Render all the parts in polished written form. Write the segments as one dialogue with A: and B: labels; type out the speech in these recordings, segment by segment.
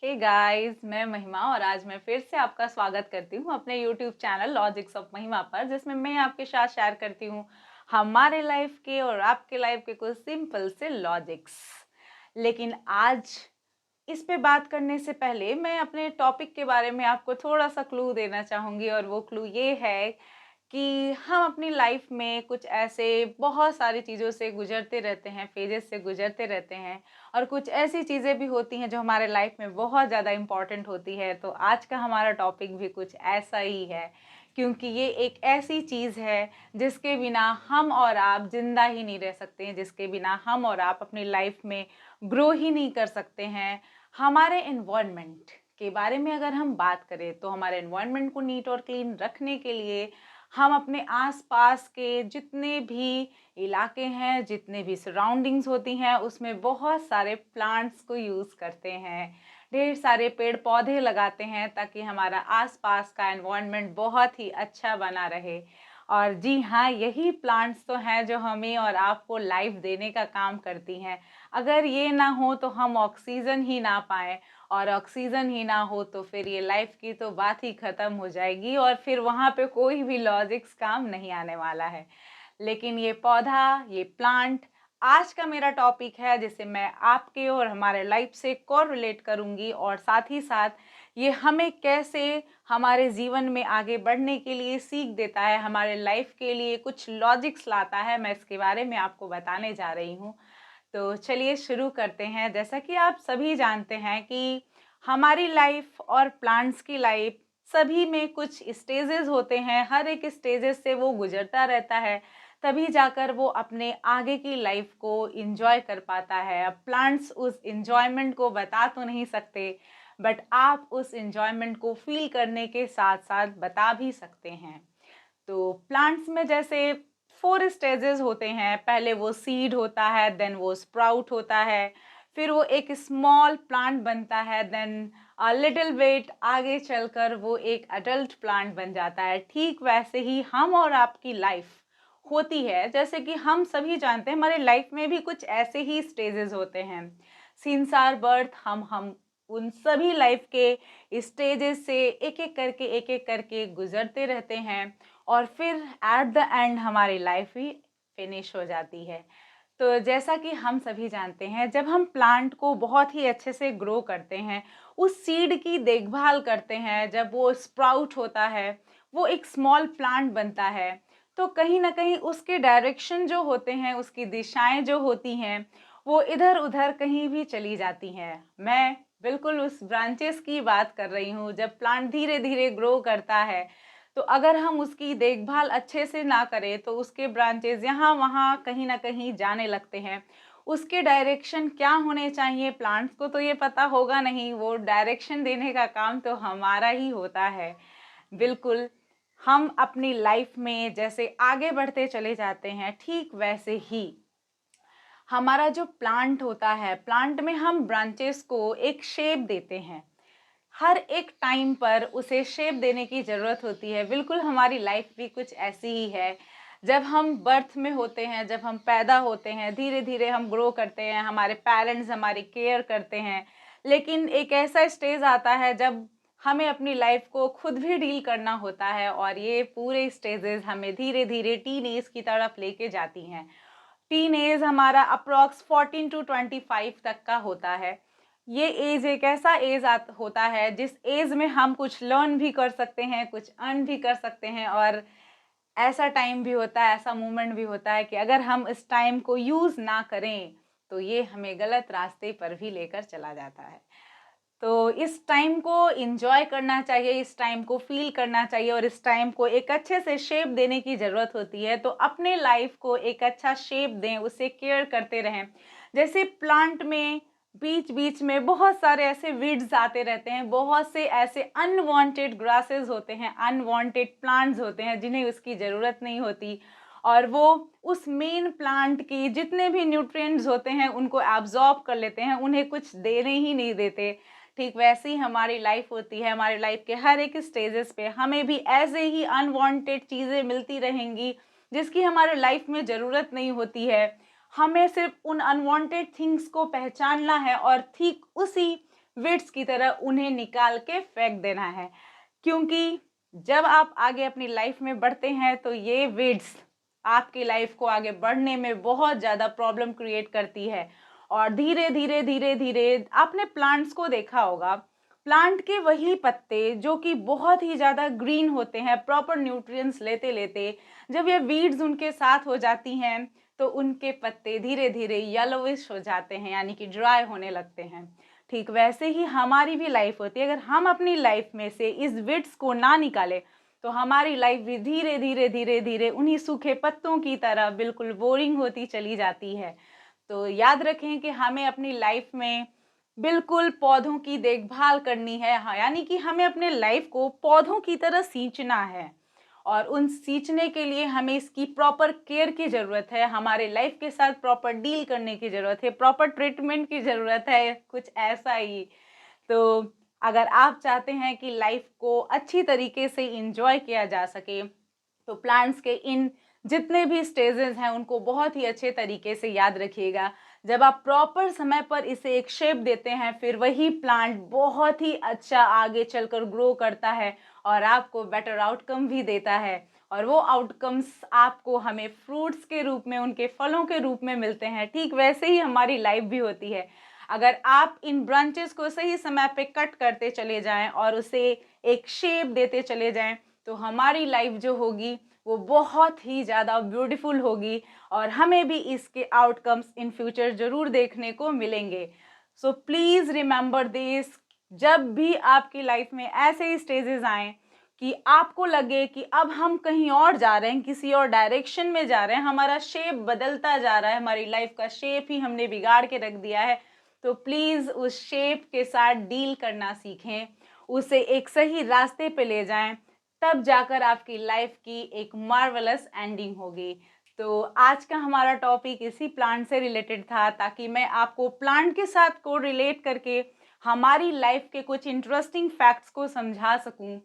A: Hey guys, मैं महिमा और आज मैं फिर से आपका स्वागत करती हूँ अपने यूट्यूब चैनल लॉजिक्स ऑफ महिमा पर, जिसमें मैं आपके साथ शेयर करती हूँ हमारे लाइफ के और आपके लाइफ के कुछ सिंपल से लॉजिक्स। लेकिन आज इस पे बात करने से पहले मैं अपने टॉपिक के बारे में आपको थोड़ा सा क्लू देना चाहूँगी, और वो क्लू ये है कि हम अपनी लाइफ में कुछ ऐसे बहुत सारी चीज़ों से गुजरते रहते हैं, फेजेस से गुजरते रहते हैं, और कुछ ऐसी चीज़ें भी होती हैं जो हमारे लाइफ में बहुत ज़्यादा इम्पॉर्टेंट होती है। तो आज का हमारा टॉपिक भी कुछ ऐसा ही है, क्योंकि ये एक ऐसी चीज़ है जिसके बिना हम और आप जिंदा ही नहीं रह सकते हैं, जिसके बिना हम और आप अपनी लाइफ में ग्रो ही नहीं कर सकते हैं। हमारे एनवायरनमेंट के बारे में अगर हम बात करें तो हमारे एनवायरनमेंट को नीट और क्लीन रखने के लिए हम अपने आसपास के जितने भी इलाके हैं, जितने भी सराउंडिंग्स होती हैं, उसमें बहुत सारे प्लांट्स को यूज़ करते हैं, ढेर सारे पेड़ पौधे लगाते हैं ताकि हमारा आसपास का एनवायरनमेंट बहुत ही अच्छा बना रहे। और जी हाँ, यही प्लांट्स तो हैं जो हमें और आपको लाइफ देने का काम करती हैं। अगर ये ना हो तो हम ऑक्सीजन ही ना पाएँ, और ऑक्सीजन ही ना हो तो फिर ये लाइफ की तो बात ही ख़त्म हो जाएगी, और फिर वहाँ पे कोई भी लॉजिक्स काम नहीं आने वाला है। लेकिन ये पौधा, ये प्लांट आज का मेरा टॉपिक है, जिसे मैं आपके और हमारे लाइफ से कोरिलेट करूँगी, और साथ ही साथ ये हमें कैसे हमारे जीवन में आगे बढ़ने के लिए सीख देता है, हमारे लाइफ के लिए कुछ लॉजिक्स लाता है, मैं इसके बारे में आपको बताने जा रही हूँ। तो चलिए शुरू करते हैं। जैसा कि आप सभी जानते हैं कि हमारी लाइफ और प्लांट्स की लाइफ सभी में कुछ स्टेजेस होते हैं, हर एक स्टेजेस से वो गुजरता रहता है, तभी जाकर वो अपने आगे की लाइफ को इंजॉय कर पाता है। अब प्लांट्स उस इंजॉयमेंट को बता तो नहीं सकते, बट आप उस इंजॉयमेंट को फील करने के साथ साथ बता भी सकते हैं। तो प्लांट्स में जैसे 4 स्टेजेस होते हैं। पहले वो सीड होता है, देन वो स्प्राउट होता है, फिर वो एक स्मॉल प्लांट बनता है, देन लिटिल बिट आगे चलकर वो एक अडल्ट प्लांट बन जाता है। ठीक वैसे ही हम और आपकी लाइफ होती है। जैसे कि हम सभी जानते हैं हमारे लाइफ में भी कुछ ऐसे ही स्टेजेस होते हैं। सिंस आवर बर्थ हम उन सभी लाइफ के स्टेजेस से एक एक करके गुजरते रहते हैं, और फिर एट द एंड हमारी लाइफ ही फिनिश हो जाती है। तो जैसा कि हम सभी जानते हैं, जब हम प्लांट को बहुत ही अच्छे से ग्रो करते हैं, उस सीड की देखभाल करते हैं, जब वो स्प्राउट होता है, वो एक स्मॉल प्लांट बनता है, तो कहीं ना कहीं उसके डायरेक्शन जो होते हैं, उसकी दिशाएं जो होती हैं, वो इधर उधर कहीं भी चली जाती हैं। मैं बिल्कुल उस ब्रांचेस की बात कर रही हूँ। जब प्लांट धीरे धीरे ग्रो करता है, तो अगर हम उसकी देखभाल अच्छे से ना करें तो उसके ब्रांचेस यहाँ वहाँ कहीं ना कहीं जाने लगते हैं। उसके डायरेक्शन क्या होने चाहिए, प्लांट्स को तो ये पता होगा नहीं, वो डायरेक्शन देने का काम तो हमारा ही होता है। बिल्कुल, हम अपनी लाइफ में जैसे आगे बढ़ते चले जाते हैं, ठीक वैसे ही हमारा जो प्लांट होता है, प्लांट में हम ब्रांचेस को एक शेप देते हैं। हर एक टाइम पर उसे शेप देने की ज़रूरत होती है। बिल्कुल हमारी लाइफ भी कुछ ऐसी ही है। जब हम बर्थ में होते हैं, जब हम पैदा होते हैं, धीरे धीरे हम ग्रो करते हैं, हमारे पेरेंट्स हमारी केयर करते हैं, लेकिन एक ऐसा स्टेज आता है जब हमें अपनी लाइफ को खुद भी डील करना होता है, और ये पूरे स्टेजेस हमें धीरे धीरे टीन एज की तरफ लेके जाती हैं। टीन एज हमारा अप्रॉक्स 14 to 25 तक का होता है। ये एज एक ऐसा एज होता है जिस एज में हम कुछ लर्न भी कर सकते हैं, कुछ अर्न भी कर सकते हैं, और ऐसा टाइम भी होता है, ऐसा मोमेंट भी होता है कि अगर हम इस टाइम को यूज़ ना करें तो ये हमें गलत रास्ते पर भी लेकर चला जाता है। तो इस टाइम को एंजॉय करना चाहिए, इस टाइम को फील करना चाहिए, और इस टाइम को एक अच्छे से शेप देने की ज़रूरत होती है। तो अपने लाइफ को एक अच्छा शेप दें, उसे केयर करते रहें। जैसे प्लांट में बीच बीच में बहुत सारे ऐसे वीड्स आते रहते हैं, बहुत से ऐसे अनवांटेड ग्रासेस होते हैं, अनवांटेड प्लांट्स होते हैं जिन्हें उसकी ज़रूरत नहीं होती, और वो उस मेन प्लांट की जितने भी न्यूट्रिएंट्स होते हैं उनको एब्जॉर्ब कर लेते हैं, उन्हें कुछ देने ही नहीं देते। ठीक वैसे ही हमारी लाइफ होती है। हमारी लाइफ के हर एक स्टेजेस पे हमें भी ऐसे ही अनवांटेड चीज़ें मिलती रहेंगी जिसकी हमारे लाइफ में ज़रूरत नहीं होती है। हमें सिर्फ उन अनवांटेड थिंग्स को पहचानना है, और ठीक उसी वीड्स की तरह उन्हें निकाल के फेंक देना है, क्योंकि जब आप आगे अपनी लाइफ में बढ़ते हैं तो ये वीड्स आपकी लाइफ को आगे बढ़ने में बहुत ज़्यादा प्रॉब्लम क्रिएट करती है। और धीरे धीरे धीरे धीरे आपने प्लांट्स को देखा होगा, प्लांट के वही पत्ते जो कि बहुत ही ज़्यादा ग्रीन होते हैं, प्रॉपर न्यूट्रिएंट्स लेते लेते जब ये वीड्स उनके साथ हो जाती हैं तो उनके पत्ते धीरे धीरे येलोविश हो जाते हैं, यानी कि ड्राई होने लगते हैं। ठीक वैसे ही हमारी भी लाइफ होती है। अगर हम अपनी लाइफ में से इस वीड्स को ना निकालें तो हमारी लाइफ भी धीरे धीरे धीरे धीरे उन्हीं सूखे पत्तों की तरह बिल्कुल बोरिंग होती चली जाती है। तो याद रखें कि हमें अपनी लाइफ में बिल्कुल पौधों की देखभाल करनी है। हाँ, यानी कि हमें अपने लाइफ को पौधों की तरह सींचना है, और उन सींचने के लिए हमें इसकी प्रॉपर केयर की ज़रूरत है, हमारे लाइफ के साथ प्रॉपर डील करने की ज़रूरत है, प्रॉपर ट्रीटमेंट की ज़रूरत है, कुछ ऐसा ही। तो अगर आप चाहते हैं कि लाइफ को अच्छी तरीके से इंजॉय किया जा सके तो प्लांट्स के इन जितने भी स्टेजेस हैं उनको बहुत ही अच्छे तरीके से याद रखिएगा। जब आप प्रॉपर समय पर इसे एक शेप देते हैं फिर वही प्लांट बहुत ही अच्छा आगे चलकर ग्रो करता है और आपको बेटर आउटकम भी देता है, और वो आउटकम्स आपको हमें फ्रूट्स के रूप में, उनके फलों के रूप में मिलते हैं। ठीक वैसे ही हमारी लाइफ भी होती है। अगर आप इन ब्रांचेस को सही समय पे कट करते चले जाएं और उसे एक शेप देते चले जाएं तो हमारी लाइफ जो होगी वो बहुत ही ज़्यादा ब्यूटीफुल होगी, और हमें भी इसके आउटकम्स इन फ्यूचर ज़रूर देखने को मिलेंगे। सो प्लीज़ रिमेंबर दिस, जब भी आपकी लाइफ में ऐसे ही स्टेजेस आएँ कि आपको लगे कि अब हम कहीं और जा रहे हैं, किसी और डायरेक्शन में जा रहे हैं, हमारा शेप बदलता जा रहा है, हमारी लाइफ का शेप ही हमने बिगाड़ के रख दिया है, तो प्लीज़ उस शेप के साथ डील करना सीखें, उसे एक सही रास्ते पे ले जाएं, तब जाकर आपकी लाइफ की एक मार्वलस एंडिंग होगी। तो आज का हमारा टॉपिक इसी प्लांट से रिलेटेड था, ताकि मैं आपको प्लांट के साथ को रिलेट करके हमारी लाइफ के कुछ इंटरेस्टिंग फैक्ट्स को समझा सकूं।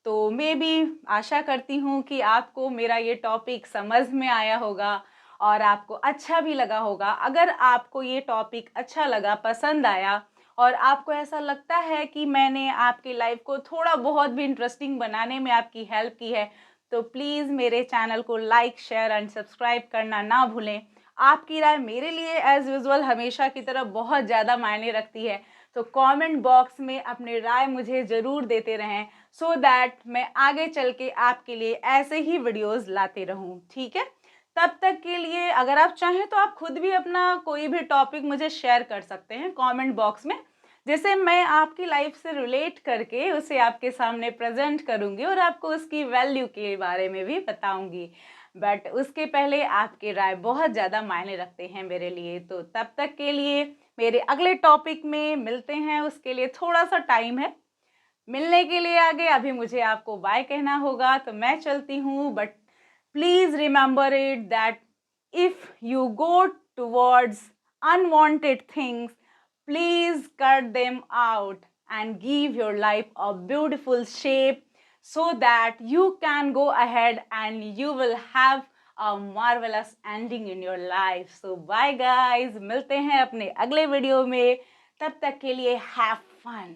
A: तो मैं भी आशा करती हूं कि आपको मेरा ये टॉपिक समझ में आया होगा और आपको अच्छा भी लगा होगा। अगर आपको ये टॉपिक अच्छा लगा, पसंद आया, और आपको ऐसा लगता है कि मैंने आपकी लाइफ को थोड़ा बहुत भी इंटरेस्टिंग बनाने में आपकी हेल्प की है, तो प्लीज़ मेरे चैनल को लाइक, शेयर एंड सब्सक्राइब करना ना भूलें। आपकी राय मेरे लिए एज़ यूजुअल हमेशा की तरह बहुत ज़्यादा मायने रखती है, तो कमेंट बॉक्स में अपनी राय मुझे ज़रूर देते रहें, सो दैट मैं आगे चल के आपके लिए ऐसे ही वीडियोज़ लाते रहूँ। ठीक है? तब तक के लिए अगर आप चाहें तो आप खुद भी अपना कोई भी टॉपिक मुझे शेयर कर सकते हैं कमेंट बॉक्स में, जैसे मैं आपकी लाइफ से रिलेट करके उसे आपके सामने प्रेजेंट करूंगी और आपको उसकी वैल्यू के बारे में भी बताऊंगी। बट उसके पहले आपकी राय बहुत ज़्यादा मायने रखते हैं मेरे लिए। तो तब तक के लिए मेरे अगले टॉपिक में मिलते हैं, उसके लिए थोड़ा सा टाइम है। मिलने के लिए आगे अभी मुझे आपको बाय कहना होगा, तो मैं चलती हूँ। But please remember it that if you go towards unwanted things, please cut them out and give your life a beautiful shape so that you can go ahead and you will have a marvelous ending in your life. So bye guys, मिलते हैं अपने अगले video में, तब तक के लिए have fun.